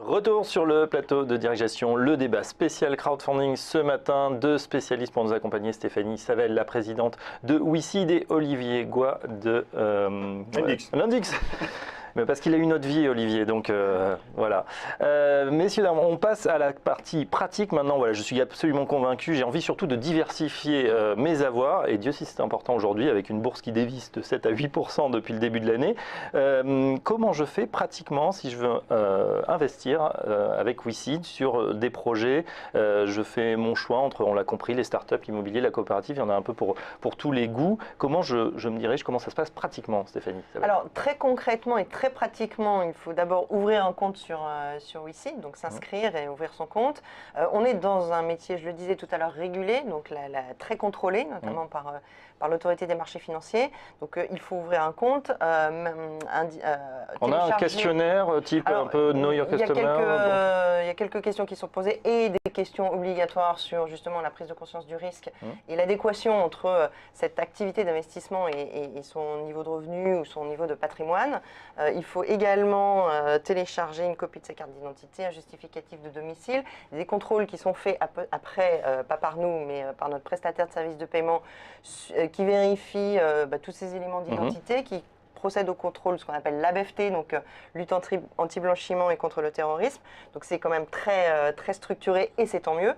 Retour sur le plateau de Direct Gestion, le débat spécial crowdfunding ce matin. Deux spécialistes pour nous accompagner, Stéphanie Savel, la présidente de WeSeed, et Olivier Goy de Lendix. Mais parce qu'il a une autre vie, Olivier, donc voilà. Messieurs, dames, on passe à la partie pratique maintenant. Voilà, je suis absolument convaincu. J'ai envie surtout de diversifier mes avoirs, et Dieu sait si c'est important aujourd'hui, avec une bourse qui dévisse de 7 à 8% depuis le début de l'année. Comment je fais pratiquement si je veux investir avec WeSeed sur des projets? Je fais mon choix entre, on l'a compris, les startups, l'immobilier, la coopérative. Il y en a un peu pour tous les goûts. Comment je me dirige? Comment ça se passe pratiquement, Stéphanie? Alors, très concrètement et très pratiquement, il faut d'abord ouvrir un compte sur WeSeed, donc s'inscrire et ouvrir son compte. On est dans un métier, je le disais tout à l'heure, régulé, donc très contrôlé, notamment par l'autorité des marchés financiers. Donc il faut ouvrir un compte. On a un questionnaire type un peu Know Your Customer. Il y a quelques questions qui sont posées et des questions obligatoires sur justement la prise de conscience du risque et l'adéquation entre cette activité d'investissement et son niveau de revenu ou son niveau de patrimoine. Il faut également télécharger une copie de sa carte d'identité, un justificatif de domicile, des contrôles qui sont faits après, pas par nous, mais par notre prestataire de services de paiement, qui vérifie tous ces éléments d'identité, qui procède au contrôle, ce qu'on appelle l'ABFT, donc lutte anti-blanchiment et contre le terrorisme. Donc c'est quand même très structuré et c'est tant mieux.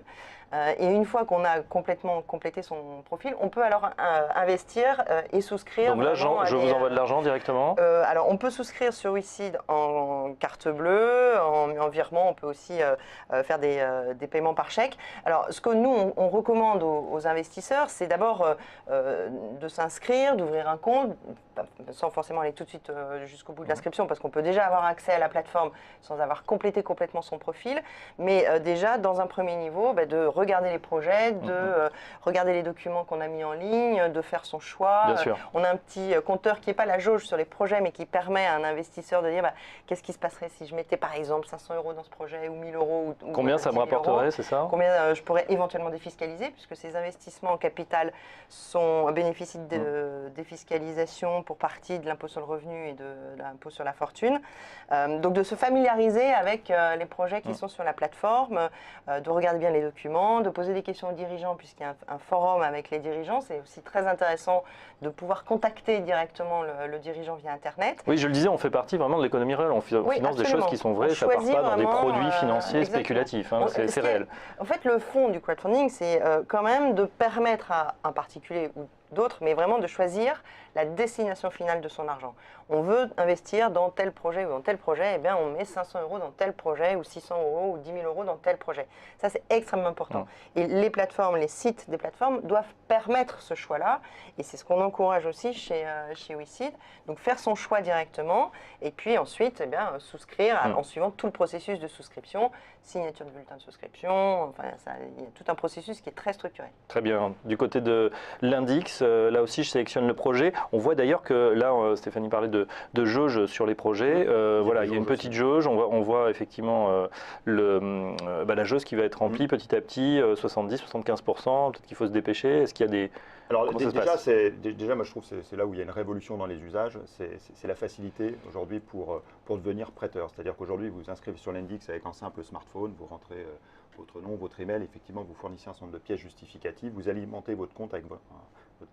Et une fois qu'on a complètement complété son profil, on peut alors investir et souscrire. Donc là, je vous envoie de l'argent directement? Alors on peut souscrire sur WeSeed en carte bleue, en virement, on peut aussi faire des paiements par chèque. Alors ce que nous, on recommande aux investisseurs, c'est d'abord de s'inscrire, d'ouvrir un compte, sans forcément aller tout de suite jusqu'au bout de l'inscription, parce qu'on peut déjà avoir accès à la plateforme sans avoir complété complètement son profil, mais déjà dans un premier niveau, de regarder les projets, de regarder les documents qu'on a mis en ligne, de faire son choix. Bien sûr. On a un petit compteur qui n'est pas la jauge sur les projets, mais qui permet à un investisseur de dire qu'est-ce qui se passerait si je mettais par exemple 500 € dans ce projet ou 1000 € ou combien ça me rapporterait, c'est ça? Combien je pourrais éventuellement défiscaliser, puisque ces investissements en capital bénéficient de défiscalisation pour partie de l'impôt sur le revenu et de l'impôt sur la fortune. Donc de se familiariser avec les projets qui sont sur la plateforme, de regarder bien les documents, de poser des questions aux dirigeants, puisqu'il y a un forum avec les dirigeants. C'est aussi très intéressant de pouvoir contacter directement le dirigeant via Internet. Oui, je le disais, on fait partie vraiment de l'économie réelle. On finance des choses qui sont vraies, ça ne part pas dans des produits financiers spéculatifs. C'est réel. En fait, le fond du crowdfunding, c'est quand même de permettre à un particulier ou d'autres, mais vraiment de choisir la destination finale de son argent. On veut investir dans tel projet ou dans tel projet, et bien on met 500 € dans tel projet, ou 600 € ou 10 000 € dans tel projet. Ça, c'est extrêmement important. Et les plateformes, les sites des plateformes doivent permettre ce choix-là, et c'est ce qu'on encourage aussi chez WeSeed. Donc faire son choix directement, et puis ensuite souscrire en suivant tout le processus de souscription, signature de bulletin de souscription, enfin, il y a tout un processus qui est très structuré. Très bien. Du côté de Lendix, là aussi je sélectionne le projet. On voit d'ailleurs que là, Stéphanie parlait de jauge sur les projets. Voilà, il y a une petite jauge. On voit effectivement la jauge qui va être remplie petit à petit, 70-75%. Peut-être qu'il faut se dépêcher. Est-ce qu'il y a des... Alors déjà, moi je trouve que c'est là où il y a une révolution dans les usages, c'est la facilité aujourd'hui pour devenir prêteur. C'est-à-dire qu'aujourd'hui, vous vous inscrivez sur Lendix avec un simple smartphone, vous rentrez votre nom, votre email, effectivement vous fournissez un certain nombre de pièces justificatives, vous alimentez votre compte avec votre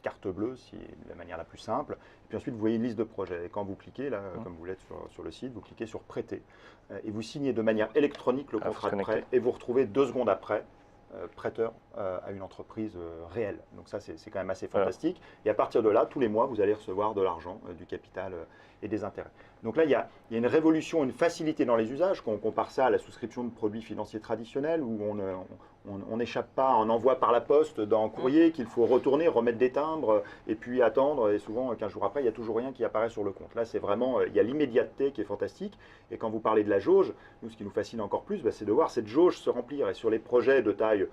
carte bleue, c'est la manière la plus simple, et puis ensuite vous voyez une liste de projets. Et quand vous cliquez, là, comme vous l'êtes sur le site, vous cliquez sur prêter, et vous signez de manière électronique le contrat de prêt, et vous retrouvez 2 secondes après prêteur à une entreprise réelle. Donc ça, c'est quand même assez fantastique. Et à partir de là, tous les mois, vous allez recevoir de l'argent, du capital et des intérêts. Donc là, il y a une révolution, une facilité dans les usages. Quand on compare ça à la souscription de produits financiers traditionnels, où on n'échappe pas à un envoi par la poste d'un courrier qu'il faut retourner, remettre des timbres, et puis attendre. Et souvent, 15 jours après, il n'y a toujours rien qui apparaît sur le compte. Là, c'est vraiment, il y a l'immédiateté qui est fantastique. Et quand vous parlez de la jauge, nous, ce qui nous fascine encore plus, c'est de voir cette jauge se remplir. Et sur les projets de taille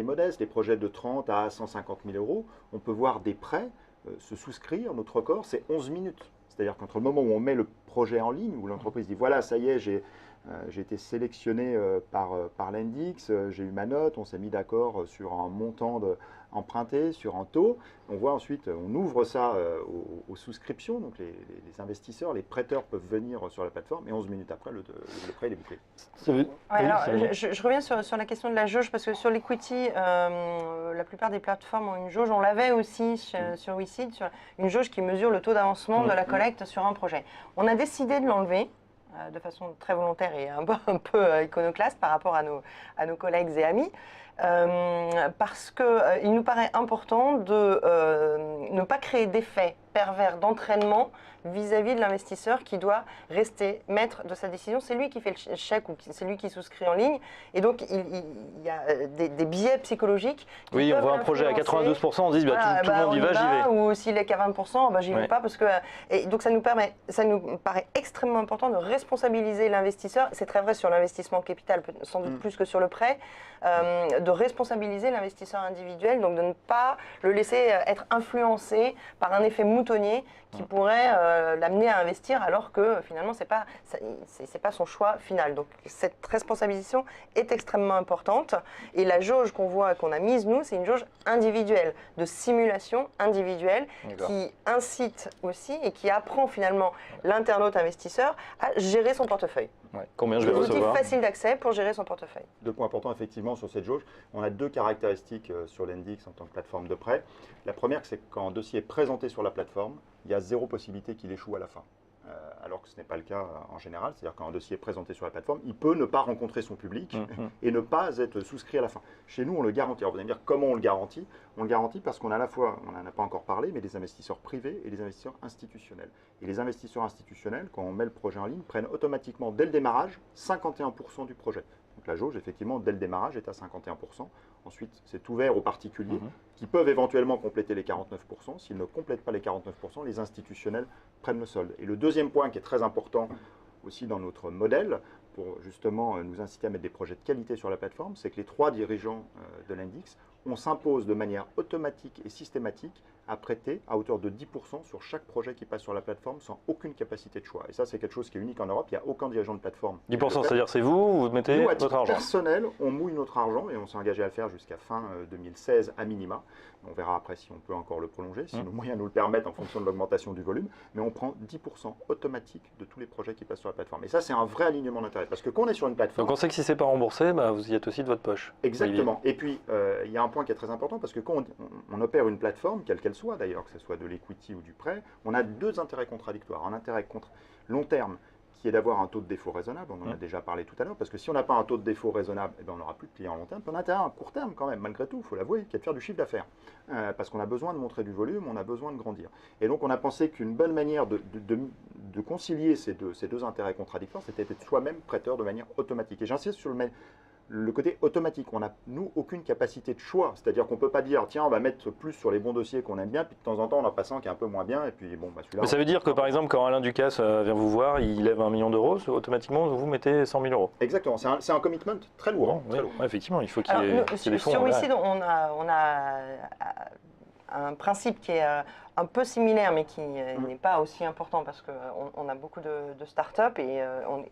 modeste, les projets de 30 à 150 000 €, on peut voir des prêts se souscrire. Notre record, c'est 11 minutes. C'est-à-dire qu'entre le moment où on met le projet en ligne, où l'entreprise dit voilà, ça y est, j'ai été sélectionné par Lendix, j'ai eu ma note, on s'est mis d'accord sur un montant emprunter sur un taux. On voit ensuite, on ouvre ça aux souscriptions, donc les investisseurs, les prêteurs peuvent venir sur la plateforme et 11 minutes après, le prêt est bouclé. Je reviens sur la question de la jauge, parce que sur l'equity, la plupart des plateformes ont une jauge. On l'avait aussi sur WeSeed, une jauge qui mesure le taux d'avancement de la collecte sur un projet. On a décidé de l'enlever de façon très volontaire et un peu iconoclaste par rapport à nos collègues et amis. Parce qu'il nous paraît important de ne pas créer d'effet pervers d'entraînement vis-à-vis de l'investisseur qui doit rester maître de sa décision. C'est lui qui fait le chèque ou c'est lui qui souscrit en ligne. Et donc, il y a des biais psychologiques. Oui, on voit un projet à 92%, on se dit tout le monde y va, j'y vais. Ou s'il est qu'à 20%, j'y vais pas. Parce que, et donc, ça nous paraît extrêmement important de responsabiliser l'investisseur. C'est très vrai sur l'investissement capital, sans doute plus que sur le prêt. De responsabiliser l'investisseur individuel, donc de ne pas le laisser être influencé par un effet moutonnier qui pourrait l'amener à investir alors que finalement c'est pas son choix final. Donc cette responsabilisation est extrêmement importante et la jauge qu'on voit, qu'on a mise nous, c'est une jauge individuelle, de simulation individuelle qui incite aussi et qui apprend finalement l'internaute investisseur à gérer son portefeuille. Combien je vais recevoir? C'est un outil facile d'accès pour gérer son portefeuille. Deux points importants effectivement sur cette jauge. On a deux caractéristiques sur l'Endix en tant que plateforme de prêt. La première, c'est que quand un dossier est présenté sur la plateforme, il y a zéro possibilité qu'il échoue à la fin. Alors que ce n'est pas le cas en général. C'est-à-dire quand un dossier est présenté sur la plateforme, il peut ne pas rencontrer son public et ne pas être souscrit à la fin. Chez nous, on le garantit. Alors vous allez me dire comment on le garantit? On le garantit parce qu'on a à la fois, on n'en a pas encore parlé, mais des investisseurs privés et des investisseurs institutionnels. Et les investisseurs institutionnels, quand on met le projet en ligne, prennent automatiquement, dès le démarrage, 51% du projet. Donc la jauge, effectivement, dès le démarrage, est à 51%. Ensuite, c'est ouvert aux particuliers qui peuvent éventuellement compléter les 49%. S'ils ne complètent pas les 49%, les institutionnels prennent le solde. Et le deuxième point qui est très important aussi dans notre modèle, pour justement nous inciter à mettre des projets de qualité sur la plateforme, c'est que les 3 dirigeants de l'Endix, on s'impose de manière automatique et systématique à prêter à hauteur de 10% sur chaque projet qui passe sur la plateforme sans aucune capacité de choix. Et ça, c'est quelque chose qui est unique en Europe. Il n'y a aucun dirigeant de plateforme. 10%, c'est-à-dire c'est vous mettez nous, votre argent. Personnel, on mouille notre argent et on s'est engagé à le faire jusqu'à fin 2016 à minima. On verra après si on peut encore le prolonger, si nos moyens nous le permettent en fonction de l'augmentation du volume. Mais on prend 10% automatique de tous les projets qui passent sur la plateforme. Et ça, c'est un vrai alignement d'intérêt. Parce que quand on est sur une plateforme... Donc on sait que si ce n'est pas remboursé, vous y êtes aussi de votre poche. Exactement. Olivier. Et puis, il y a un point qui est très important parce que quand on opère une plateforme, quelle qu'elle soit d'ailleurs, que ce soit de l'equity ou du prêt, on a deux intérêts contradictoires. Un intérêt long terme qui est d'avoir un taux de défaut raisonnable, on en a déjà parlé tout à l'heure, parce que si on n'a pas un taux de défaut raisonnable, on n'aura plus de clients à long terme. Puis on a intérêt à un court terme quand même, malgré tout, il faut l'avouer, qui est de faire du chiffre d'affaires. Parce qu'on a besoin de montrer du volume, on a besoin de grandir. Et donc on a pensé qu'une bonne manière de concilier ces deux intérêts contradictoires, c'était d'être soi-même prêteur de manière automatique. Et j'insiste sur le côté automatique. On n'a, nous, aucune capacité de choix. C'est-à-dire qu'on ne peut pas dire, tiens, on va mettre plus sur les bons dossiers qu'on aime bien, puis de temps en temps, on en passe un qui est un peu moins bien, et puis bon, celui-là... Mais ça veut dire que, par exemple, quand Alain Ducasse vient vous voir, il lève 1 million d'euros, automatiquement, vous mettez 100 000 euros. Exactement. C'est un commitment très lourd. Très lourd. Effectivement, il faut qu'il y ait des fonds. Sur WeSeed, on a un principe qui est un peu similaire, mais qui n'est pas aussi important parce qu'on a beaucoup de startups et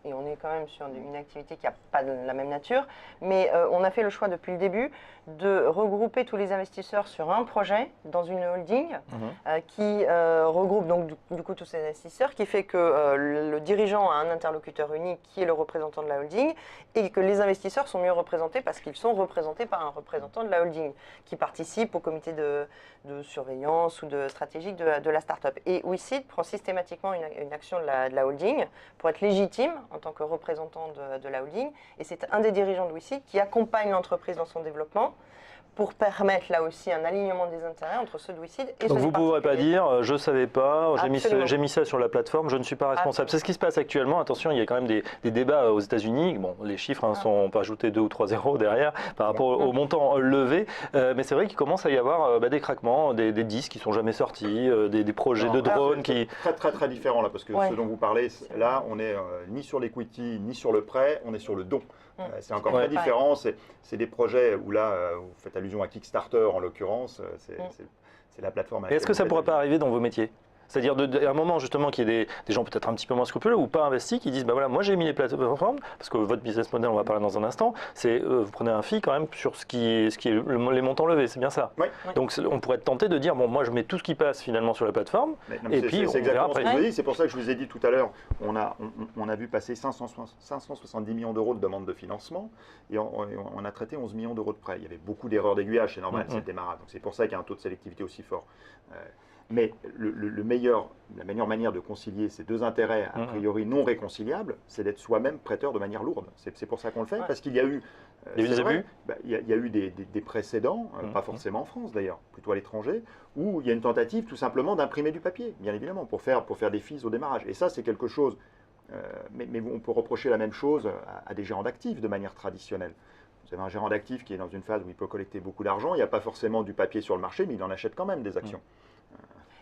on est quand même sur une activité qui n'a pas de la même nature. Mais on a fait le choix depuis le début de regrouper tous les investisseurs sur un projet dans une holding qui regroupe donc du coup tous ces investisseurs, qui fait que le dirigeant a un interlocuteur unique qui est le représentant de la holding et que les investisseurs sont mieux représentés parce qu'ils sont représentés par un représentant de la holding qui participe au comité de surveillance ou de stratégique de la start-up. Et WeSeed prend systématiquement une action de la holding pour être légitime en tant que représentant de la holding. Et c'est un des dirigeants de WeSeed qui accompagne l'entreprise dans son développement pour permettre là aussi un alignement des intérêts entre ceux de WeSeed et ceux Donc vous ne pourrez pas dire je ne savais pas, j'ai mis ça sur la plateforme, je ne suis pas responsable. C'est ce qui se passe actuellement. Attention, il y a quand même des débats aux États-Unis. Bon, les chiffres on peut ajouter 2 ou 3 zéros derrière par rapport au montant levé. Mais c'est vrai qu'il commence à y avoir des craquements, des disques qui ne sont jamais sortis, des projets de drones qui... Très différent là, parce que ce dont vous parlez, là on n'est ni sur l'equity ni sur le prêt, on est sur le don. C'est encore très différent, c'est des projets où là, vous faites allusion à Kickstarter en l'occurrence, c'est la plateforme... Est-ce que ça ne pourrait pas arriver dans vos métiers ? C'est-à-dire à un moment justement qu'il y ait des gens peut-être un petit peu moins scrupuleux ou pas investis qui disent bah voilà, moi j'ai mis les plateformes, parce que votre business model, on va parler dans un instant, c'est vous prenez un fee quand même sur ce qui est les montants levés, c'est bien ça. Oui. Donc on pourrait être tenté de dire bon, moi je mets tout ce qui passe finalement sur la plateforme et puis on verra après. C'est pour ça que je vous ai dit tout à l'heure, on a vu passer 570 millions d'euros de demandes de financement et on a traité 11 millions d'euros de prêts. Il y avait beaucoup d'erreurs d'aiguillage, c'est normal, c'est le démarrage. Donc c'est pour ça qu'il y a un taux de sélectivité aussi fort. Mais la meilleure manière de concilier ces deux intérêts a priori non réconciliables, c'est d'être soi-même prêteur de manière lourde. C'est pour ça qu'on le fait, parce qu'il y a eu des abus. Il y a eu des précédents, pas forcément en France d'ailleurs, plutôt à l'étranger, où il y a une tentative tout simplement d'imprimer du papier, bien évidemment, pour faire des fees au démarrage. Et ça, c'est quelque chose, mais on peut reprocher la même chose à des gérants d'actifs de manière traditionnelle. Vous avez un gérant d'actifs qui est dans une phase où il peut collecter beaucoup d'argent, il n'y a pas forcément du papier sur le marché, mais il en achète quand même des actions.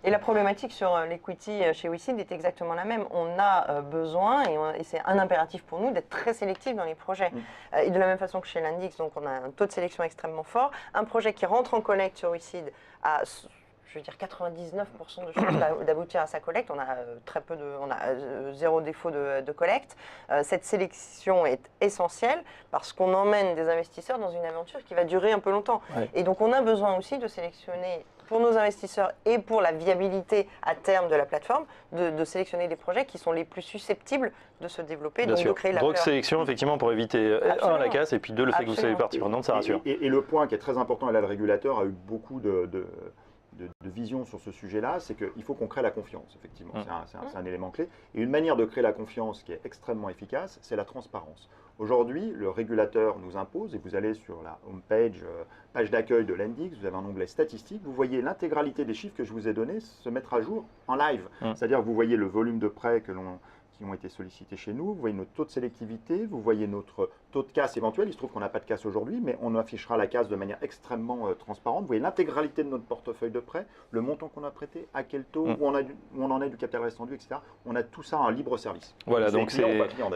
Et la problématique sur l'equity chez WeSeed est exactement la même. On a besoin, et c'est un impératif pour nous, d'être très sélectif dans les projets. Et de la même façon que chez l'Index, donc on a un taux de sélection extrêmement fort. Un projet qui rentre en collecte sur WeSeed a, je veux dire, 99% de chances d'aboutir à sa collecte. On a zéro défaut de collecte. Cette sélection est essentielle parce qu'on emmène des investisseurs dans une aventure qui va durer un peu longtemps. Ouais. Et donc on a besoin aussi de sélectionner pour nos investisseurs et pour la viabilité à terme de la plateforme, de sélectionner des projets qui sont les plus susceptibles de se développer, donc de créer la valeur. Sélection, effectivement, pour éviter la casse, et puis deux, le fait que vous soyez partie prenante, ça rassure. Et le point qui est très important, et là le régulateur a eu beaucoup de vision sur ce sujet-là, c'est qu'il faut qu'on crée la confiance, effectivement. C'est un élément clé. Et une manière de créer la confiance qui est extrêmement efficace, c'est la transparence. Aujourd'hui, le régulateur nous impose, et vous allez sur la homepage, page d'accueil de l'Index, vous avez un onglet statistiques, vous voyez l'intégralité des chiffres que je vous ai donnés se mettre à jour en live. C'est-à-dire que vous voyez le volume de prêts qui ont été sollicités chez nous, vous voyez notre taux de sélectivité, vous voyez notre taux de casse éventuel. Il se trouve qu'on n'a pas de casse aujourd'hui, mais on affichera la casse de manière extrêmement transparente. Vous voyez l'intégralité de notre portefeuille de prêts, le montant qu'on a prêté, à quel taux, où on en est du capital restendu, etc. On a tout ça en libre service. Voilà, donc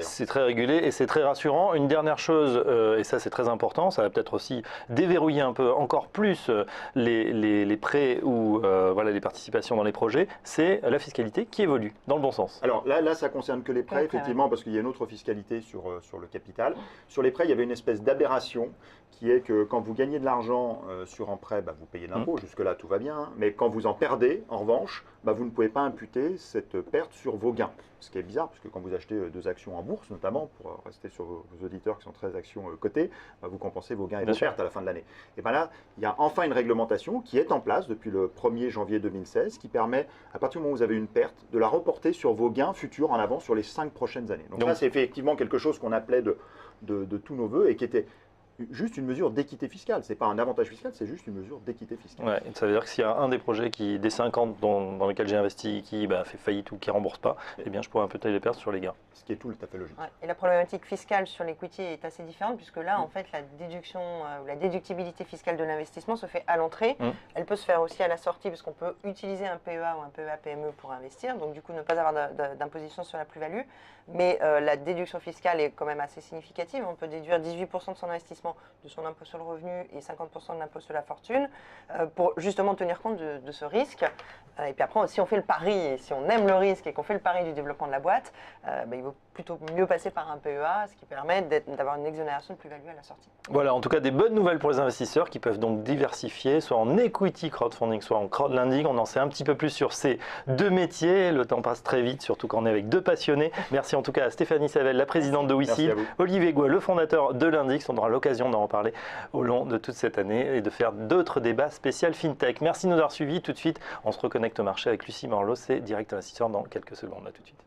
c'est très régulé et c'est très rassurant. Une dernière chose, et ça c'est très important, ça va peut-être aussi déverrouiller un peu encore plus les prêts ou les participations dans les projets, c'est la fiscalité qui évolue dans le bon sens. Alors là ça concerne que les prêts, effectivement, parce qu'il y a une autre fiscalité sur le capital. Sur les prêts, il y avait une espèce d'aberration qui est que quand vous gagnez de l'argent sur un prêt, vous payez de l'impôt, jusque-là tout va bien, hein, mais quand vous en perdez, en revanche, vous ne pouvez pas imputer cette perte sur vos gains. Ce qui est bizarre, parce que quand vous achetez 2 actions en bourse, notamment, pour rester sur vos auditeurs qui sont 13 actions cotées, vous compensez vos gains et vos pertes à la fin de l'année. Et bien là, il y a enfin une réglementation qui est en place depuis le 1er janvier 2016, qui permet, à partir du moment où vous avez une perte, de la reporter sur vos gains futurs en avant sur les 5 prochaines années. Donc ça, c'est effectivement quelque chose qu'on appelait de tous nos voeux et qui était juste une mesure d'équité fiscale. Ce n'est pas un avantage fiscal, c'est juste une mesure d'équité fiscale. Ouais, ça veut dire que s'il y a un des projets des 50 dans lesquels j'ai investi qui fait faillite ou qui ne rembourse pas, eh bien je pourrais imputer les pertes sur les gains. Ce qui est tout à fait logique. Ouais, et la problématique fiscale sur l'equity est assez différente puisque là, en fait, la déductibilité fiscale de l'investissement se fait à l'entrée. Elle peut se faire aussi à la sortie parce qu'on peut utiliser un PEA ou un PEA-PME pour investir, donc du coup ne pas avoir d'imposition sur la plus-value. Mais la déduction fiscale est quand même assez significative. On peut déduire 18% de son investissement de son impôt sur le revenu et 50% de l'impôt sur la fortune pour justement tenir compte de ce risque. Et puis après, si on fait le pari, et si on aime le risque et qu'on fait le pari du développement de la boîte, il vaut plutôt mieux passer par un PEA, ce qui permet d'avoir une exonération de plus-value à la sortie. Voilà, en tout cas des bonnes nouvelles pour les investisseurs qui peuvent donc diversifier, soit en equity crowdfunding, soit en crowdlending. On en sait un petit peu plus sur ces deux métiers. Le temps passe très vite, surtout quand on est avec deux passionnés. Merci en tout cas à Stéphanie Savel, la présidente de WeSeed, Olivier Gouet, le fondateur de l'Index. On aura l'occasion d'en reparler au long de toute cette année et de faire d'autres débats spécial FinTech. Merci de nous avoir suivis. Tout de suite, on se reconnecte au marché avec Lucie Morlot, c'est Direct Investisseur dans quelques secondes. À tout de suite.